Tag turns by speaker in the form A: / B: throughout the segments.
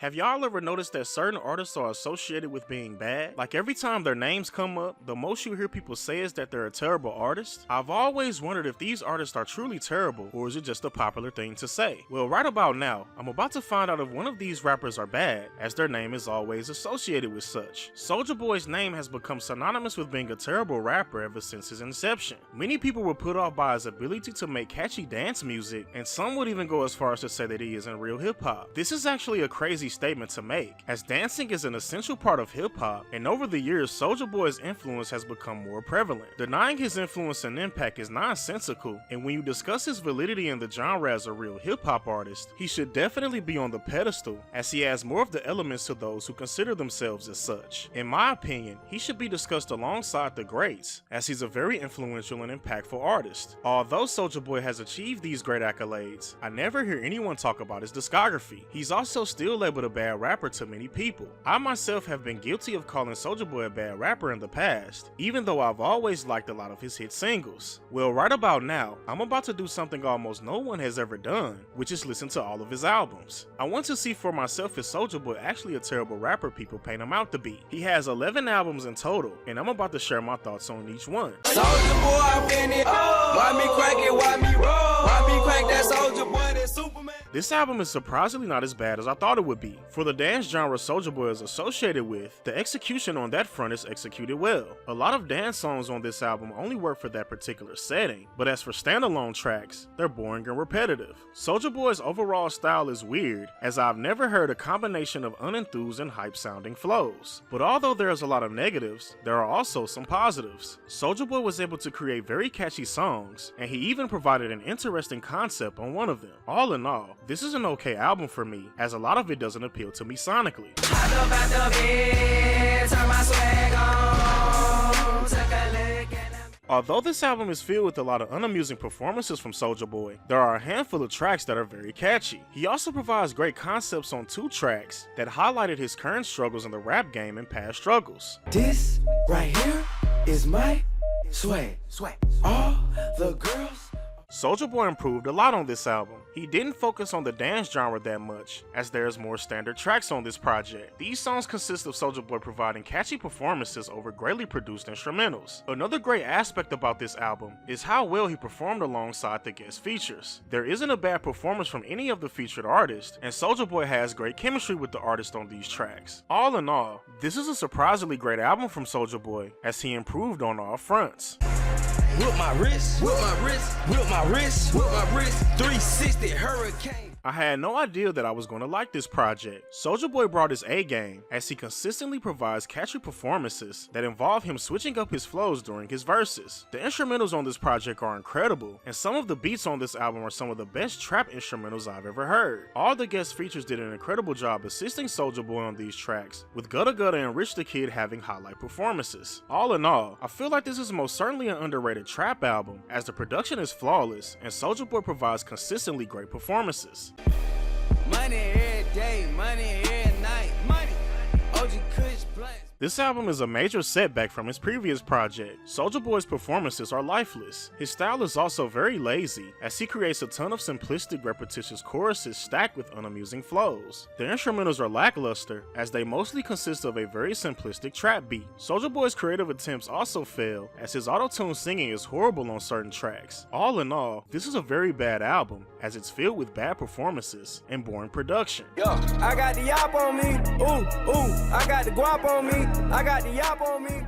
A: Have y'all ever noticed that certain artists are associated with being bad? Like every time their names come up, the most you hear people say is that they're a terrible artist. I've always wondered if these artists are truly terrible, or is it just a popular thing to say? Well, right about now, I'm about to find out if one of these rappers are bad, as their name is always associated with such. Soulja Boy's name has become synonymous with being a terrible rapper ever since his inception. Many people were put off by his ability to make catchy dance music, and some would even go as far as to say that he isn't real hip-hop. This is actually a crazy statement to make, as dancing is an essential part of hip-hop, and over the years Soulja Boy's influence has become more prevalent. Denying his influence and impact is nonsensical, and when you discuss his validity in the genre as a real hip-hop artist, he should definitely be on the pedestal, as he adds more of the elements to those who consider themselves as such. In my opinion, he should be discussed alongside the greats, as he's a very influential and impactful artist. Although Soulja Boy has achieved these great accolades, I never hear anyone talk about his discography. He's also still labeled a bad rapper to many people. I myself have been guilty of calling Soulja Boy a bad rapper in the past, even though I've always liked a lot of his hit singles. Well, right about now, I'm about to do something almost no one has ever done, which is listen to all of his albums. I want to see for myself if Soulja Boy actually a terrible rapper people paint him out to be. He has 11 albums in total, and I'm about to share my thoughts on each one.
B: Soulja Boy, I'm in it. Why me crack it? Why me roll? Why me crack that Soulja Boy? That Superman.
A: This album is surprisingly not as bad as I thought it would be. For the dance genre Soulja Boy is associated with, the execution on that front is executed well. A lot of dance songs on this album only work for that particular setting, but as for standalone tracks, they're boring and repetitive. Soulja Boy's overall style is weird, as I've never heard a combination of unenthused and hype sounding flows. But although there's a lot of negatives, there are also some positives. Soulja Boy was able to create very catchy songs, and he even provided an interesting concept on one of them. All in all, this is an okay album for me, as a lot of it doesn't appeal to me sonically. Although this album is filled with a lot of unamusing performances from Soulja Boy, there are a handful of tracks that are very catchy. He also provides great concepts on 2 tracks that highlighted his current struggles in the rap game and past struggles.
B: This right here is my swag. All the girls.
A: Soulja Boy improved a lot on this album. He didn't focus on the dance genre that much, as there's more standard tracks on this project. These songs consist of Soulja Boy providing catchy performances over greatly produced instrumentals. Another great aspect about this album is how well he performed alongside the guest features. There isn't a bad performance from any of the featured artists, and Soulja Boy has great chemistry with the artist on these tracks. All in all, this is a surprisingly great album from Soulja Boy, as he improved on all fronts.
B: Whip my wrist, whip my wrist, whip my wrist, whip my wrist, 360 hurricane.
A: I had no idea that I was going to like this project. Soulja Boy brought his A game, as he consistently provides catchy performances that involve him switching up his flows during his verses. The instrumentals on this project are incredible, and some of the beats on this album are some of the best trap instrumentals I've ever heard. All the guest features did an incredible job assisting Soulja Boy on these tracks, with Gutta Gutta and Rich the Kid having highlight performances. All in all, I feel like this is most certainly an underrated trap album, as the production is flawless, and Soulja Boy provides consistently great performances.
B: Money every day, money every night, money. OG Kush blunts.
A: This album is a major setback from his previous project. Soulja Boy's performances are lifeless. His style is also very lazy, as he creates a ton of simplistic, repetitious choruses stacked with unamusing flows. The instrumentals are lackluster, as they mostly consist of a very simplistic trap beat. Soulja Boy's creative attempts also fail, as his auto-tune singing is horrible on certain tracks. All in all, this is a very bad album, as it's filled with bad performances and boring production.
B: Yo, I got the yop on me, ooh, I got the guap on me, I got the yop on me,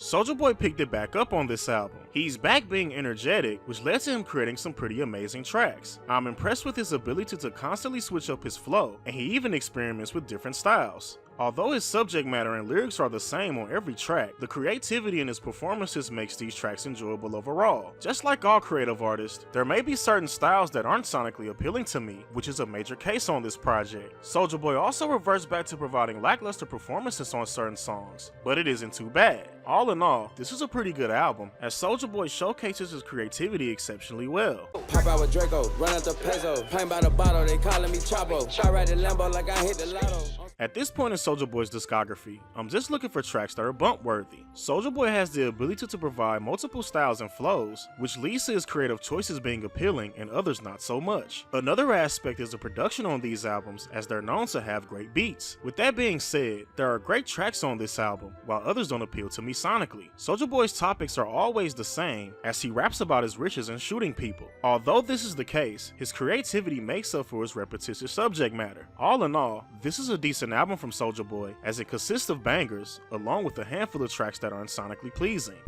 A: Soulja Boy picked it back up on this album. He's back being energetic, which led to him creating some pretty amazing tracks. I'm impressed with his ability to constantly switch up his flow, and he even experiments with different styles. Although his subject matter and lyrics are the same on every track, the creativity in his performances makes these tracks enjoyable overall. Just like all creative artists, there may be certain styles that aren't sonically appealing to me, which is a major case on this project. Soulja Boy also reverts back to providing lackluster performances on certain songs, but it isn't too bad. All in all, this is a pretty good album, as Soulja Boy showcases his creativity exceptionally well.
B: Pop out with Draco, run out the peso, paint by the bottle, they calling me Chapo. I ride the Lambo like I hit the lotto.
A: At this point in Soulja Boy's discography, I'm just looking for tracks that are bump worthy. Soulja Boy has the ability to provide multiple styles and flows, which leads to his creative choices being appealing and others not so much. Another aspect is the production on these albums, as they're known to have great beats. With that being said, there are great tracks on this album, while others don't appeal to me sonically. Soulja Boy's topics are always the same, as he raps about his riches and shooting people. Although this is the case, his creativity makes up for his repetitious subject matter. All in all, this is a decent album from Soulja Boy, as it consists of bangers, along with a handful of tracks that aren't sonically pleasing.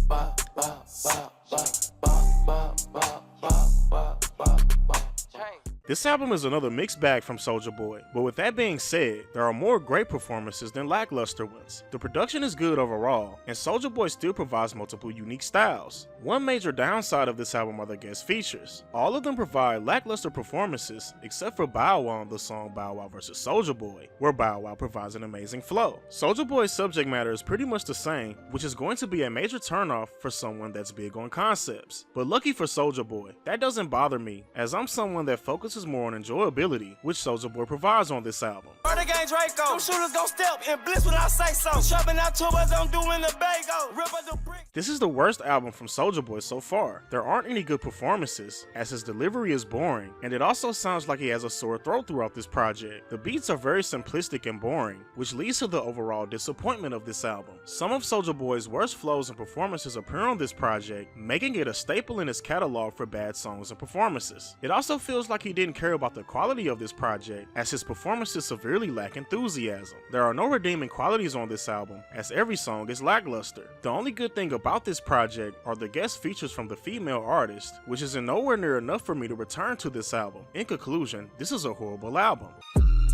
A: This album is another mixed bag from Soulja Boy, but with that being said, there are more great performances than lackluster ones. The production is good overall, and Soulja Boy still provides multiple unique styles. One major downside of this album are the guest features. All of them provide lackluster performances, except for Bow Wow on the song Bow Wow vs. Soulja Boy, where Bow Wow provides an amazing flow. Soulja Boy's subject matter is pretty much the same, which is going to be a major turnoff for someone that's big on concepts. But lucky for Soulja Boy, that doesn't bother me, as I'm someone that focuses more on enjoyability, which Soulja Boy provides on this album.
B: Murder gang Draco, them shooters gon' step and blitz when I say so. Chopping out tubers, I'm doing the bago. Rip the brick.
A: This is the worst album from Soulja Boy so far. There aren't any good performances, as his delivery is boring, and it also sounds like he has a sore throat throughout this project. The beats are very simplistic and boring, which leads to the overall disappointment of this album. Some of Soulja Boy's worst flows and performances appear on this project, making it a staple in his catalog for bad songs and performances. It also feels like he didn't care about the quality of this project, as his performances severely lack enthusiasm. There are no redeeming qualities on this album, as every song is lackluster. The only good thing about this project are the guest features from the female artist, which is nowhere near enough for me to return to this album. In conclusion, this is a horrible album.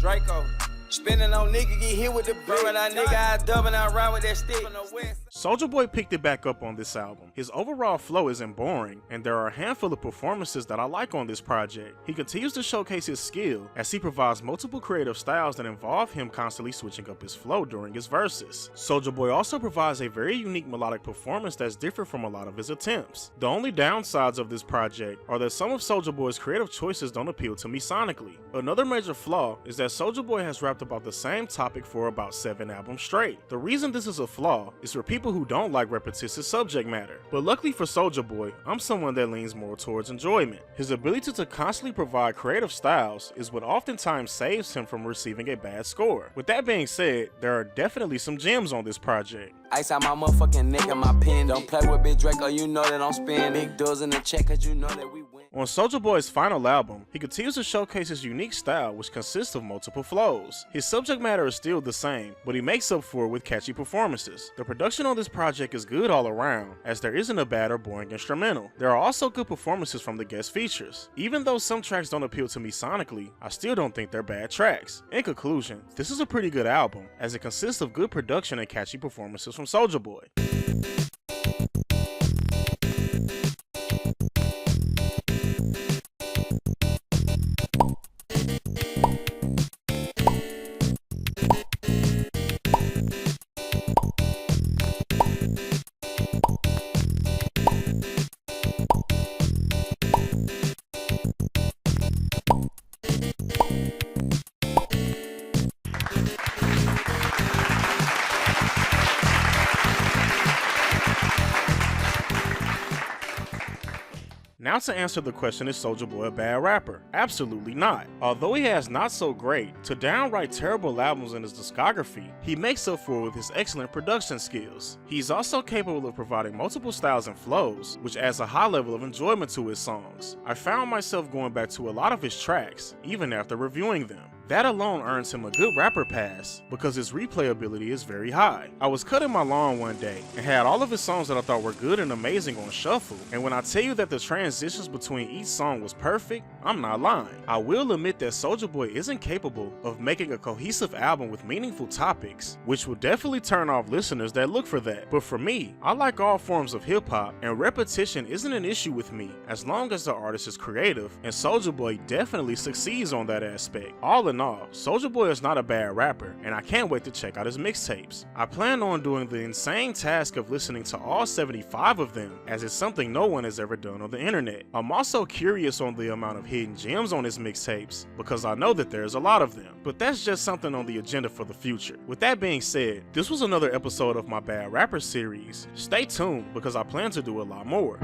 B: Draco. Spinning on nigga, get hit with the brick. When I nigga, I dub and I ride with that stick.
A: Soulja Boy picked it back up on this album. His overall flow isn't boring, and there are a handful of performances that I like on this project. He continues to showcase his skill, as he provides multiple creative styles that involve him constantly switching up his flow during his verses. Soulja Boy also provides a very unique melodic performance that's different from a lot of his attempts. The only downsides of this project are that some of Soulja Boy's creative choices don't appeal to me sonically. Another major flaw is that Soulja Boy has rapped about the same topic for about 7 albums straight. The reason this is a flaw is for people who don't like repetitious subject matter, but luckily for Soulja Boy, I'm someone that leans more towards enjoyment. His ability to constantly provide creative styles is what oftentimes saves him from receiving a bad score. With that being said, there are definitely some gems on this project.
B: Ice out my motherfucking nigga, my pen. Don't play with Big Draco, you know that I'm spin. Big doors in the check, cause you know that we win.
A: On Soulja Boy's final album, he continues to showcase his unique style, which consists of multiple flows. His subject matter is still the same, but he makes up for it with catchy performances. The production on this project is good all around, as there isn't a bad or boring instrumental. There are also good performances from the guest features. Even though some tracks don't appeal to me sonically, I still don't think they're bad tracks. In conclusion, this is a pretty good album, as it consists of good production and catchy performances from Soulja Boy. Now to answer the question, is Soulja Boy a bad rapper? Absolutely not. Although he has not so great to downright terrible albums in his discography, he makes up for it with his excellent production skills. He's also capable of providing multiple styles and flows, which adds a high level of enjoyment to his songs. I found myself going back to a lot of his tracks, even after reviewing them. That alone earns him a good rapper pass, because his replayability is very high. I was cutting my lawn one day, and had all of his songs that I thought were good and amazing on shuffle, and when I tell you that the transitions between each song was perfect, I'm not lying. I will admit that Soulja Boy isn't capable of making a cohesive album with meaningful topics, which will definitely turn off listeners that look for that. But for me, I like all forms of hip-hop, and repetition isn't an issue with me, as long as the artist is creative, and Soulja Boy definitely succeeds on that aspect. All in in all, Soulja Boy is not a bad rapper, and I can't wait to check out his mixtapes. I plan on doing the insane task of listening to all 75 of them, as it's something no one has ever done on the internet. I'm also curious on the amount of hidden gems on his mixtapes, because I know that there's a lot of them, but that's just something on the agenda for the future. With that being said, this was another episode of my Bad Rapper series. Stay tuned, because I plan to do a lot more.